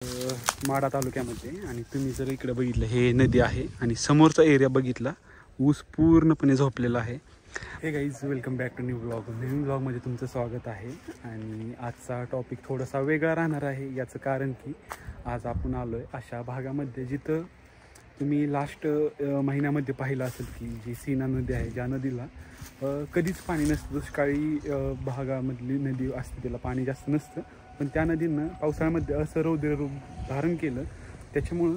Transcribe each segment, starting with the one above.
माढा तालुक्यामध्ये आणि तुम्ही जर इकडे बघितलं हे नदी आहे आणि समोरचा एरिया बघितला ऊस पूर्णपणे झोपलेला आहे. Hey guys welcome back to new blog. नवीन ब्लॉगमध्ये तुमचं स्वागत आहे आणि आजचा टॉपिक थोडासा वेगळा राहणार आहे. याचं कारण की आज आपण आलो आहे अशा भागामध्ये जिथं तुम्ही लास्ट महिन्यामध्ये पाहिलं असेल की जी सीना नदी आहे, ज्या नदीला कधीच पाणी नसतं. दुष्काळी भागामधली नदी असते, त्याला पाणी जास्त नसतं, पण त्या नदीनं पावसाळ्यामध्ये असं रौद्र रूप धारण केलं. त्याच्यामुळं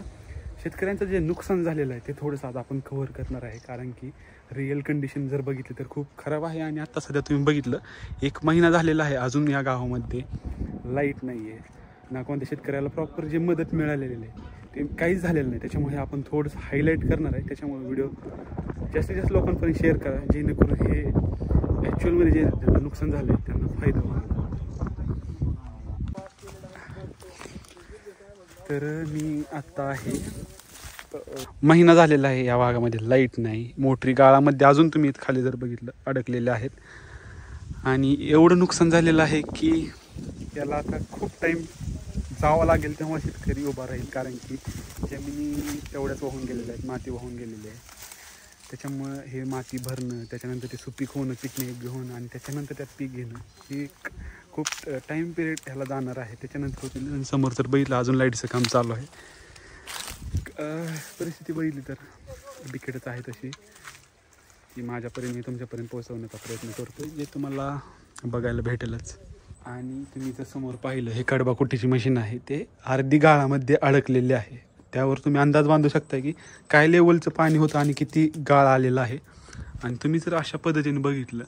शेतकऱ्यांचं जे नुकसान झालेलं आहे ते थोडंसं आज आपण कव्हर करणार आहे. कारण की रिअल कंडिशन जर बघितली तर खूप खराब आहे. आणि आत्ता सध्या तुम्ही बघितलं 1 महिना झालेला आहे, अजून या गावामध्ये लाईट नाही आहे ना. कोणत्या शेतकऱ्याला प्रॉपर जे मदत मिळालेली आहे ते काहीच झालेलं नाही. त्याच्यामुळे आपण थोडंसं हायलाईट करणार आहे. त्याच्यामुळे व्हिडिओ जास्तीत जास्त लोकांपर्यंत शेअर करा, जेणेकरून हे ॲक्च्युअलमध्ये जे ज्यांना नुकसान झालं आहे त्यांना फायदा होईल. तर मी आत्ता आहे, महिना झालेला आहे या भागामध्ये लाईट नाही. मोटरी गाळामध्ये अजून तुम्ही खाली जर बघितलं अडकलेले आहेत. आणि एवढं नुकसान झालेलं आहे की याला आता खूप टाईम जावं लागेल तेव्हा शेतकरी उभा राहील. कारण की जमिनी तेवढ्याच वाहून गेलेल्या आहेत, माती वाहून गेलेली आहे. त्याच्यामुळं हे माती भरणं, त्याच्यानंतर ते सुपीक होणं, पिकनिक घेऊन आणि त्याच्यानंतर त्यात पीक घेणं ही खूप टाईम पिरियड ह्याला जाणार आहे. त्याच्यानंतर होतील. समोर तर बघितलं अजून लाईटचं काम चालू आहे. परिस्थिती बघितली तर बिकटच आहे तशी की माझ्यापर्यंत मी तुमच्यापर्यंत पोहोचवण्याचा प्रयत्न करतो, जे तुम्हाला बघायला भेटेलच. आणि तुम्ही जर समोर पाहिलं हे कडबा कुट्टीची मशीन आहे, ते अर्धी गाळामध्ये अडकलेले आहे. त्यावर तुम्ही अंदाज बांधू शकता की काय लेवलचं पाणी होतं आणि किती गाळ आलेलं आहे. आणि तुम्ही जर अशा पद्धतीने बघितलं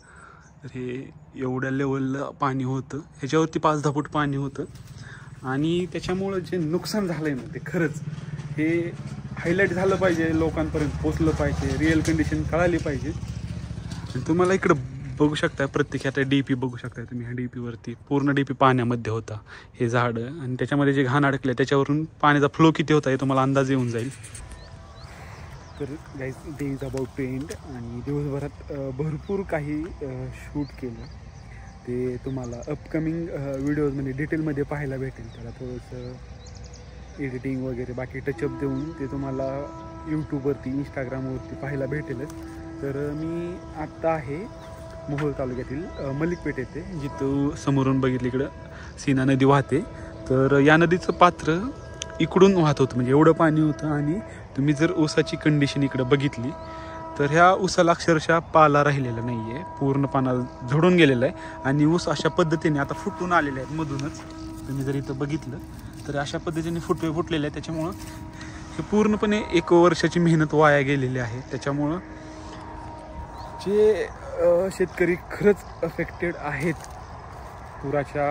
तर हे एवढ्या लेवलला पाणी होतं, ह्याच्यावरती 5-10 फूट पाणी होतं. आणि त्याच्यामुळं जे नुकसान झालं आहे ना ते खरंच हे हायलाईट झालं पाहिजे, लोकांपर्यंत पोचलं पाहिजे, रिअल कंडिशन कळाली पाहिजे. तुम्हाला इकडं बघू शकता प्रत्येक आता DP बघू शकता तुम्ही. ह्या DPवरती पूर्ण DP पाण्यामध्ये होता हे झाडं, आणि त्याच्यामध्ये जे घाण अडकले त्याच्यावरून पाण्याचा फ्लो किती होता हे तुम्हाला अंदाज येऊन जाईल. तर guys day is about to end आणि दिवसभरात भरपूर काही शूट केलं. ते तुम्हाला अपकमिंग व्हिडिओजमध्ये डिटेलमध्ये पाहायला भेटेल. त्याला थोडंसं एडिटिंग वगैरे बाकी टचअप देऊन ते तुम्हाला यूट्यूबवरती इंस्टाग्रामवरती पाहायला भेटेलच. तर मी आत्ता आहे मोहोळ तालुक्यातील मलिकपेठ येथे, जिथं समोरून बघितलं इकडं सीना नदी वाहते. तर या नदीचं पात्र इकडून वाहत होतं, म्हणजे एवढं पाणी होतं. आणि तुम्ही जर ऊसाची कंडिशन इकडं बघितली तर ह्या ऊसाला अक्षरशः पाला राहिलेला नाही आहे, पूर्ण पाना झडून गेलेला आहे. आणि ऊस अशा पद्धतीने आता फुटून आलेले आहेत मधूनच. तुम्ही जर इथं बघितलं तर अशा पद्धतीने फुटलेले आहे. त्याच्यामुळं हे पूर्णपणे 1 वर्षाची मेहनत वाया गेलेली आहे. त्याच्यामुळं जे शेतकरी खरंच अफेक्टेड आहेत पुराच्या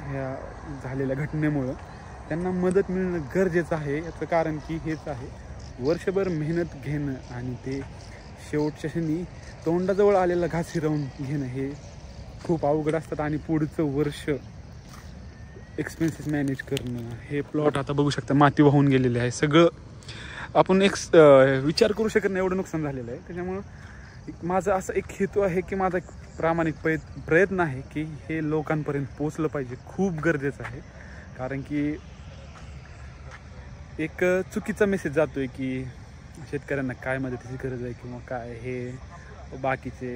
ह्या झालेल्या घटनेमुळं, त्यांना मदत मिळणं गरजेचं आहे. याचं कारण की हेच आहे, वर्षभर मेहनत घेणं आणि ते शेवटच्या क्षणी तोंडाजवळ आलेला घास हिरावून घेणं हे खूप अवघड असतात. आणि पुढचं वर्ष एक्सपेन्सेस मॅनेज करणं, हे प्लॉट आता बघू शकता माती वाहून गेलेले आहे. सगळं आपण विचार करू शकत नाही एवढं नुकसान झालेलं आहे. त्याच्यामुळं माझा असा एक हेतू आहे की माझा एक प्रामाणिक प्रयत्न आहे की हे लोकांपर्यंत पोचलं पाहिजे, खूप गरजेचं आहे. कारण की एक चुकीचा मेसेज जातोय की शेतकऱ्यांना काय मदतीची गरज आहे किंवा काय, हे बाकीचे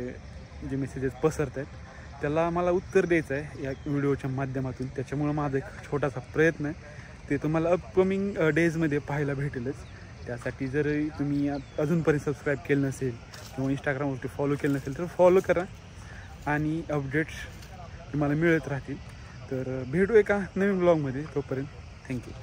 जे मेसेजेस पसरत आहेत त्याला मला उत्तर द्यायचं आहे या व्हिडिओच्या माध्यमातून. त्याच्यामुळं माझा एक छोटासा प्रयत्न आहे, ते तुम्हाला अपकमिंग डेजमध्ये पाहायला भेटेलच. त्यासाठी जर तुम्ही अजूनपर्यंत सबस्क्राईब केलं नसेल किंवा इंस्टाग्रामवरती फॉलो केलं नसेल तर फॉलो करा आणि अपडेट्स तुम्हाला मिळत राहतील. तर भेटू एका नवीन ब्लॉगमध्ये. तोपर्यंत थँक्यू.